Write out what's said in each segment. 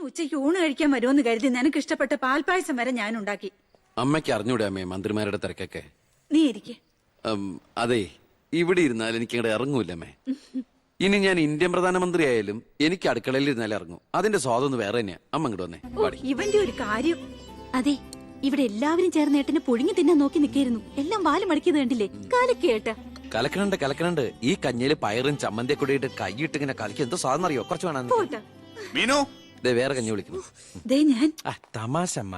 ഉച്ചയ്ക്ക് ഊണ് കഴിക്കാൻ വരുമെന്ന് കരുതി നിനക്ക് ഇഷ്ടപ്പെട്ട പാൽപ്പായസം വരെ ഞാൻ ഉണ്ടാക്കി. അമ്മയ്ക്ക് അറിഞ്ഞൂടെ അമ്മേ മന്ത്രിമാരുടെ തിരക്കൊക്കെ? നീ ഇരിക്കെ. അതെ, ഇവിടെ ഇരുന്നാൽ എനിക്ക് ഇങ്ങോട്ട് ഇറങ്ങൂല്ലമ്മേ. ഇനി ഞാൻ ഇന്ത്യൻ പ്രധാനമന്ത്രി ആയാലും എനിക്ക് അടുക്കളയിൽ ഇരുന്നാലേ ഇറങ്ങും. അതിന്റെ സ്വാദം വേറെ തന്നെയാ. അമ്മ ഇങ്ങോട്ട് വന്നേ. ഇവന്റെ ഒരു കാര്യം. അതെ, ഇവിടെ എല്ലാവരും ചേർന്ന് ഏട്ടനെ പുഴുങ്ങി തിന്നാൻ നോക്കി നിൽക്കായിരുന്നു. എല്ലാം വാല് മടക്കിയത് കണ്ടില്ലേ? കാലക്കേട്ട കലക്കണുണ്ട്. ഈ കഞ്ഞില് പയറും ചമ്മന്തിയെ കൂടിയിട്ട് കൈയിട്ട് ഇങ്ങനെ കലക്കി എന്തോ സാധനം അറിയോ? കുറച്ച് വേണം. മീനു, വേറെ കഞ്ഞി വിളിക്കുന്നു. ഞാൻ തമാശ അമ്മ.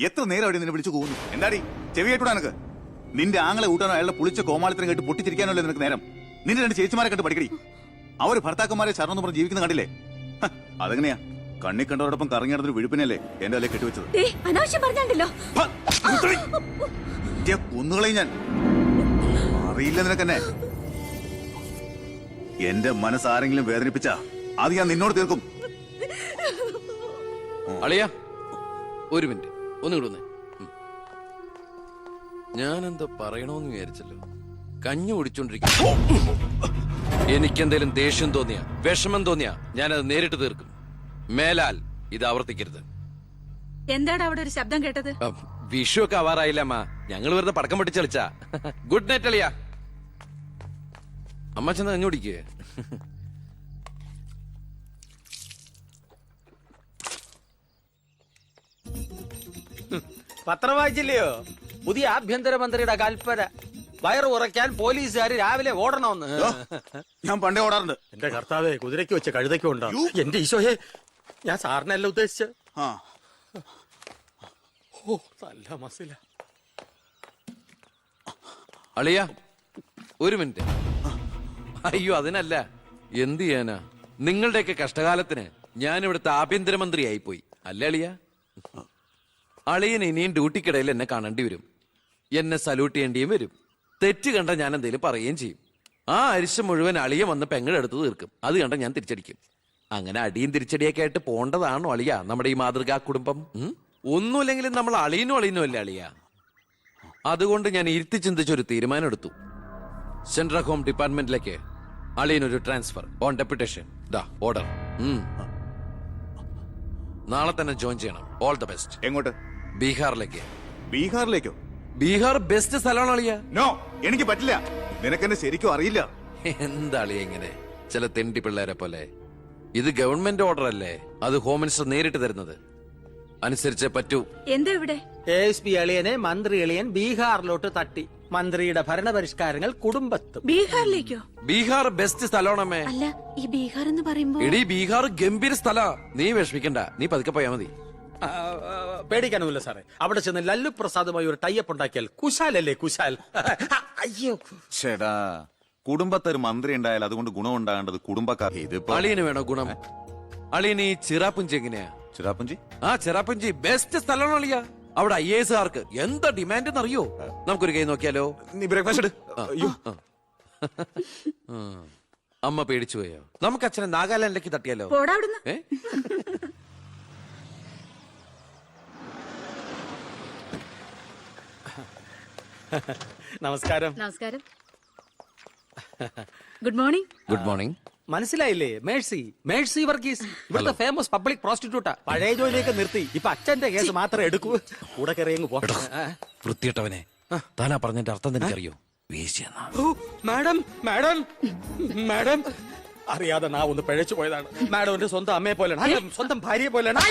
എത്ര നേരം അവിടെ നിന്നെ വിളിച്ചു പോകുന്നു? എന്താടി ചെവി കേട്ടൂടാ നിനക്ക്? നിന്റെ ആങ്ങളെ കൂട്ടാനോ അയാളുടെ പുളിച്ച കോമാളിത്തരം കേട്ട് പൊട്ടിച്ചിരിക്കാനല്ലേ നിനക്ക് നേരം? നിന്റെ രണ്ട് ചേച്ചിമാരെ കണ്ട് പഠിക്കടി. അവര് ഭർത്താക്കന്മാരെ ശരണം പറഞ്ഞ് ജീവിക്കുന്ന കണ്ടില്ലേ? അതെങ്ങനെയാ? കണ്ണി കണ്ടവരോടൊപ്പം കറങ്ങി നടന്നൊരു വിഴുപ്പിനല്ലേ എന്റെ അല്ലെ കെട്ടിവെച്ചത്? അനാവശ്യം പറഞ്ഞാണ്ടല്ലോ. കുന്നുകളെ ഞാൻ അറിയില്ല നിനക്കെന്നെ. എന്റെ മനസ്സാരെങ്കിലും വേദനിപ്പിച്ചാ അത് ഞാൻ നിന്നോട് തീർക്കും. അളിയ, ഒരു മിനിറ്റ് ഒന്നുകൂടെ വന്നേ. ഞാനെന്തോ പറയണോന്ന് വിചാരിച്ചല്ലോ. കഞ്ഞി കുടിച്ചോണ്ടിരിക്കും. എനിക്കെന്തേലും ദേഷ്യം തോന്നിയാ, വിഷമം തോന്നിയാ ഞാനത് നേരിട്ട് തീർക്കും. മേലാൽ ഇത് ആവർത്തിക്കരുത്. എന്താണ് അവിടെ ഒരു ശബ്ദം കേട്ടത്? വിഷു ഒക്കെ ആവാറായില്ല അമ്മ. ഞങ്ങൾ വെറുതെ പടക്കം പൊട്ടിച്ച് കളിച്ചാ. ഗുഡ് നൈറ്റ് അളിയ. അമ്മ ചെന്ന് കഞ്ഞി കുടിക്കേ. പത്രം വായിച്ചില്ലയോ? പുതിയ ആഭ്യന്തരമന്ത്രിയുടെ കൽപ്പന. വയറ് ഉറയ്ക്കാൻ പോലീസുകാർ രാവിലെ ഓടണമെന്ന്. ഞാൻ പണ്ടേ ഓടാറുണ്ട്. എന്റെ കർത്താവേ, കുതിരയ്ക്ക് വെച്ച് കഴുതയ്ക്ക് ഉണ്ടോ? എന്റെ ഈശോയെ, ഞാൻ സാറിനല്ല ഉദ്ദേശിച്ചത്. ഓ, നല്ല മസില. അളിയ, ഒരു മിനിറ്റ്. അയ്യോ, അതിനല്ല. എന്ത് ചെയ്യാനാ? നിങ്ങളുടെയൊക്കെ കഷ്ടകാലത്തിന് ഞാൻ ഇവിടുത്തെ ആഭ്യന്തരമന്ത്രി ആയിപ്പോയി അല്ലേ അളിയ? അളിയൻ ഇനിയും ഡ്യൂട്ടിക്കിടയിൽ എന്നെ കാണേണ്ടി വരും. എന്നെ സല്യൂട്ട് ചെയ്യേണ്ടിയും വരും. തെറ്റ് കണ്ട ഞാൻ എന്തേലും പറയുകയും ചെയ്യും. ആ അരിശം മുഴുവൻ അളിയ വന്ന് പെങ്ങളെടുത്ത് തീർക്കും. അത് കണ്ട ഞാൻ തിരിച്ചടിക്കും. അങ്ങനെ അടിയും തിരിച്ചടിയൊക്കെ ആയിട്ട് പോണ്ടതാണോ അളിയ നമ്മുടെ ഈ മാതൃകാ കുടുംബം? ഒന്നുമില്ലെങ്കിലും നമ്മൾ അളിയനും അല്ലേ അളിയ? അതുകൊണ്ട് ഞാൻ ഇരുത്തി ചിന്തിച്ചൊരു തീരുമാനം എടുത്തു. സെൻട്രൽ ഹോം ഡിപ്പാർട്ട്മെന്റിലേക്ക് അളിയനൊരു ട്രാൻസ്ഫർ ഓൺ ഡെപ്യൂട്ടേഷൻ. ഓർഡർ. നാളെ തന്നെ ജോയിൻ ചെയ്യണം. All the best. എങ്ങോട്ട്? ബീഹാറിലേക്ക്. ബീഹാറിലേക്കോ? ബീഹാർ ബെസ്റ്റ് സ്ഥലമാണ് അളിയ. നോ, എനിക്ക് പറ്റില്ല. നിനക്കെന്നെ ശരിക്കും അറിയില്ല. എന്താ അളിയ ഇങ്ങനെ ചില തെണ്ടി പിള്ളേരെ പോലെ? ഇത് ഗവൺമെന്റ് ഓർഡർ അല്ലേ? അത് ഹോം മിനിസ്റ്റർ നേരിട്ട് തരുന്നത്. അനുസരിച്ചേ പറ്റൂ. എന്താ ഇവിടെ? ASP അളിയനെ മന്ത്രി അളിയൻ ബീഹാറിലോട്ട് തട്ടി. മന്ത്രിയുടെ ഭരണപരിഷ്കാരങ്ങൾ കുടുംബത്തും. ബീഹാറിലേക്കോ? ബീഹാർ ബെസ്റ്റ് സ്ഥലമാണമ്മേ. അല്ല, ഈ ബീഹാർ എന്ന് പറയുമ്പോ എടി, ബീഹാർ ഗംഭീര സ്ഥല. നീ വിഷമിക്കണ്ട, നീ പതുക്കെ പോയാ മതി. പേടിക്കാനൊന്നുമില്ല സാറേ. അവിടെ ചെന്ന് ലല്ലു പ്രസാദുമായി ഒരു ടൈപ്പ് ഉണ്ടാക്കിയാൽ കുശാലല്ലേ കുശാൽ. അയ്യോ ചേടാ, കുടുംബത്തൊരു മന്ത്രി ഉണ്ടായാൽ അതുകൊണ്ട് ഗുണം ഉണ്ടാകേണ്ടത് കുടുംബക്കാർ. അളിയന് വേണോ ഗുണം? അളിയന് ഈ ചിറാപ്പുഞ്ചി എങ്ങനെയാ? ചിറാപ്പുഞ്ചി? ചിറാപ്പുഞ്ചി ബെസ്റ്റ് സ്ഥലമാണ് അളിയ. അവിടെ IAS കാർക്ക് എന്താ ഡിമാൻഡ് എന്നറിയോ? നമുക്കൊരു കൈ നോക്കിയാലോ? നീ ബ്രേക്ക്ഫാസ്റ്റ്. അമ്മ പേടിച്ചു പോയോ? നമുക്ക് അച്ഛനെ നാഗാലാൻഡിലേക്ക് തട്ടിയാലോ? നമസ്കാരം. നമസ്കാരം. Good morning. Good morning. മനസ്സിലായില്ലേ? മേഴ്സി വർഗീസ്, ഇവിടുത്തെ ഫേമസ് പബ്ലിക് പ്രോസ്റ്റിറ്റ്യൂട്ടാ. പഴയ ജോലിയൊക്കെ നിർത്തി ഇപ്പൊ അച്ഛന്റെ കേസ് മാത്രം എടുക്കൂ. കൂടെ കയറിയങ്ങ് പോ. വൃത്തിയിട്ടവനെ, താനാ പറഞ്ഞതിന്റെ അർത്ഥം എനിക്കറിയോ? മാഡം മാഡം മാഡം അറിയാതെ നാ ഒന്ന് പിഴച്ചു പോയതാണ്. മാഡം എന്റെ സ്വന്തം അമ്മയെ പോലെയാണ്, സ്വന്തം ഭാര്യയെ പോലെയാണ്,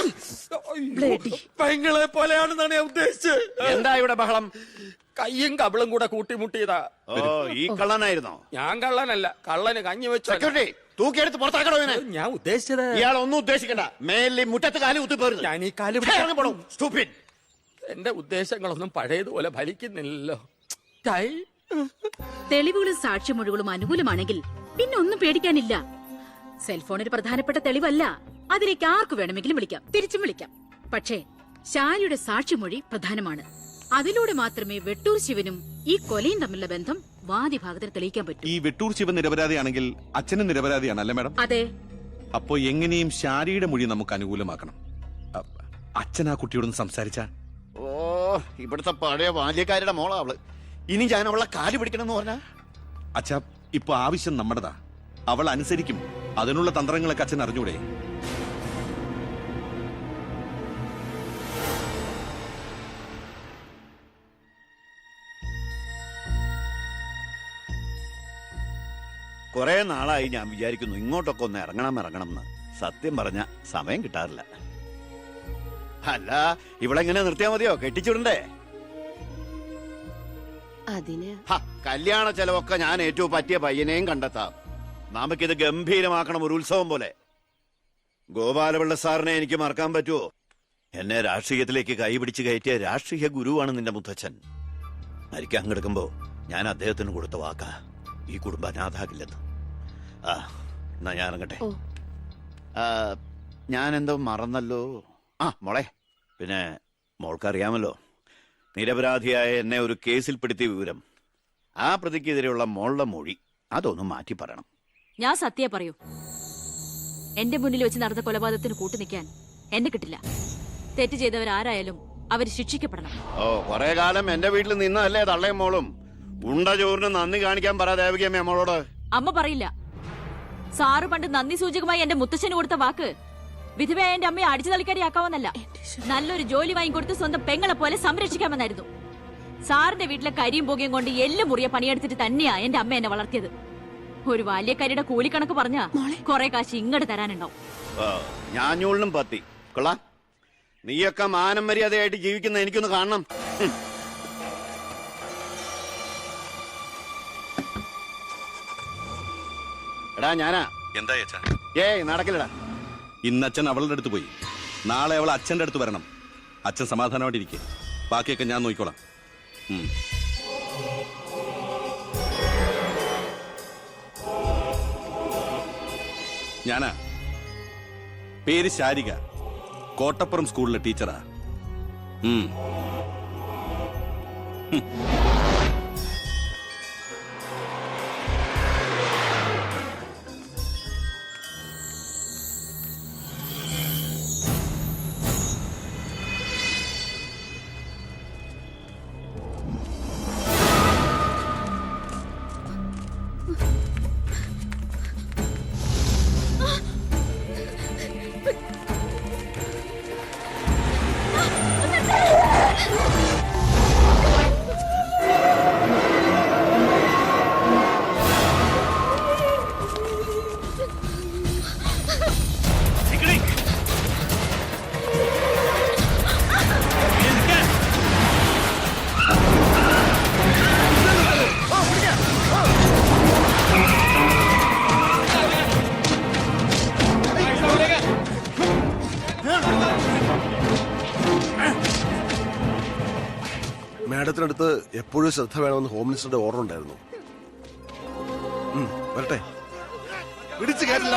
പെങ്ങളെ പോലെയാണെന്നാണ് ഞാൻ ഉദ്ദേശിച്ചത്. എന്താ ഇവിടെ ബഹളം? കയ്യും കബളും കൂടെ കൂട്ടിമുട്ടിയതാ. ഈ കള്ളനായിരുന്നോ? ഞാൻ കള്ളനല്ല, കള്ളന് കഞ്ഞി വെച്ചു. തൂക്കിയെടുത്ത് പുറത്താക്കണോ? ഞാൻ ഉദ്ദേശിച്ചത്. ഇയാൾ ഒന്നും ഉദ്ദേശിക്കണ്ട. മേലിൽ മുറ്റത്ത് കാലി കുത്തിപ്പോരുന്നു. ഞാൻ ഈ കാല് എന്റെ ഉദ്ദേശങ്ങളൊന്നും പഴയതുപോലെ ഫലിക്കുന്നില്ലല്ലോ. തെളിവുകളും സാക്ഷ്യമൊഴികളും അനുകൂലമാണെങ്കിൽ പിന്നെ ഒന്നും പേടിക്കാനില്ല. സെൽഫോൺ ഒരു പ്രധാനപ്പെട്ട തെളിവല്ല. അതിലേക്ക് ആർക്ക് വേണമെങ്കിലും വിളിക്കാം, തിരിച്ചും വിളിക്കാം. പക്ഷേ ശാലിയുടെ സാക്ഷിമൊഴി പ്രധാനമാണ്. അതിലൂടെ മാത്രമേ വെട്ടൂർ ശിവനും ഈ കൊലയും തമ്മിലുള്ള ബന്ധം വാദിഭാഗത്തിന് തെളിയിക്കാൻ പറ്റൂ. ഈ വെട്ടൂർ ശിവൻ നിരപരാധിയാണെങ്കിൽ അച്ഛനും നിരപരാധിയാണ് അല്ലേ മാഡം? അതെ. അപ്പോ എങ്ങനെയും ശാരിയുടെ മൊഴി നമുക്ക് അനുകൂലമാക്കണം. അച്ഛൻ ആ കുട്ടിയോടൊന്ന് സംസാരിച്ച. ഇവിടുത്തെ പഴയ ബാല്യക്കാരുടെ മോളാ അവള്. ഇനി ഞാൻ അവളെ കാല് പിടിക്കണമെന്ന് പറഞ്ഞാ? അച്ഛാ, ഇപ്പൊ ആവശ്യം നമ്മുടെതാ. അവൾ അനുസരിക്കും. അതിനുള്ള തന്ത്രങ്ങളൊക്കെ അച്ഛൻ അറിഞ്ഞൂടെ? കുറെ നാളായി ഞാൻ വിചാരിക്കുന്നു ഇങ്ങോട്ടൊക്കെ ഒന്ന് ഇറങ്ങണം എന്ന്. സത്യം പറഞ്ഞ സമയം കിട്ടാറില്ല. അല്ല, ഇവളെങ്ങനെ നിർത്തിയാ മതിയോ? കെട്ടിച്ചിടണ്ടേ? അതിന് കല്യാണ ചെലവൊക്കെ ഞാൻ ഏറ്റവും പറ്റിയ പയ്യനെയും കണ്ടെത്താം. നമുക്കിത് ഗംഭീരമാക്കണം, ഒരു ഉത്സവം പോലെ. ഗോപാലപിള്ള സാറിനെ എനിക്ക് മറക്കാൻ പറ്റുമോ? എന്നെ രാഷ്ട്രീയത്തിലേക്ക് കൈപിടിച്ച് കയറ്റിയ രാഷ്ട്രീയ ഗുരുവാണ് നിന്റെ മുത്തച്ഛൻ. മരിക്കാൻ കിടക്കുമ്പോ ഞാൻ അദ്ദേഹത്തിന് കൊടുത്ത വാക്കാ, ഈ കുടുംബം അനാഥാകില്ലെന്ന്. എന്നാ ഞാൻ ഇറങ്ങട്ടെ. ഞാനെന്തോ മറന്നല്ലോ. മോളെ, പിന്നെ മോൾക്കറിയാമല്ലോ, നിരപരാധിയായ എന്നെ ഒരു കേസിൽപ്പെടുത്തിയ വിവരം. ആ പ്രതിക്കെതിരെയുള്ള മോളുടെ മൊഴി അതൊന്നും മാറ്റി പറയണം. ഞാൻ സത്യം പറയൂ, എന്റെ മുന്നിൽ വെച്ച് നടന്ന കൊലപാതകത്തിന് കൂട്ടുനിൽക്കാൻ എന്നെ കിട്ടില്ല. തെറ്റ് ചെയ്തവരാരായാലും അവർ ശിക്ഷിക്കപ്പെടണം. കൊറേ കാലം എന്റെ വീട്ടിൽ നിന്നല്ലേ തള്ളയും മോളും. ഉണ്ട ചോറിന് നന്ദി കാണിക്കാൻ പറ ദേവികമ്മ മോളോട്. അമ്മ പറയില്ല. സാറ് പണ്ട് നന്ദി സൂചകമായി എന്റെ മുത്തച്ഛന് കൊടുത്ത വാക്ക് വിധവയായ എന്റെ അമ്മയെ അടിച്ചു തളിക്കാരിയാക്കാമെന്നല്ല, നല്ലൊരു ജോലി വാങ്ങിക്കൊടുത്ത് സ്വന്തം പെങ്ങളെ പോലെ സംരക്ഷിക്കാമെന്നായിരുന്നു. സാറിന്റെ വീട്ടിലെ കരിയും പുകയും കൊണ്ട് എല്ലും മുറിയ പണിയെടുത്തിട്ട് തന്നെയാ എന്റെ അമ്മ എന്നെ വളർത്തിയത്. ഒരു ബാല്യക്കാരിയുടെ കൂലിക്കണക്ക് പറഞ്ഞാ കൊറേ കാശ് ഇങ്ങോട്ട് തരാനുണ്ടാവും. ഞാഞ്ഞൂളിനും പത്തി കൊള്ളാം. നീയൊക്കെ മാനം മര്യാദയായിട്ട് ജീവിക്കുന്ന എനിക്കൊന്ന് കാണണം. എടാ ഞാനാ. എന്താ അച്ഛാ? നടക്കില്ലടാ. ഇന്ന് അച്ഛൻ അവളുടെ അടുത്ത് പോയി, നാളെ അവൾ അച്ഛന്റെ അടുത്ത് വരണം. അച്ഛൻ സമാധാനമായിട്ടിരിക്കെ, ബാക്കിയൊക്കെ ഞാൻ നോക്കിക്കോളാം. ഞാനാ. പേര് ശാരിക, കോട്ടപ്പുറം സ്കൂളിലെ ടീച്ചറാ. മാഡത്തിനടുത്ത് എപ്പോഴും ശ്രദ്ധ വേണമെന്ന് ഹോം മിനിസ്റ്ററുടെ ഓർഡർ ഉണ്ടായിരുന്നു. വരട്ടെ, പിടിച്ചു കയറ്റില്ല.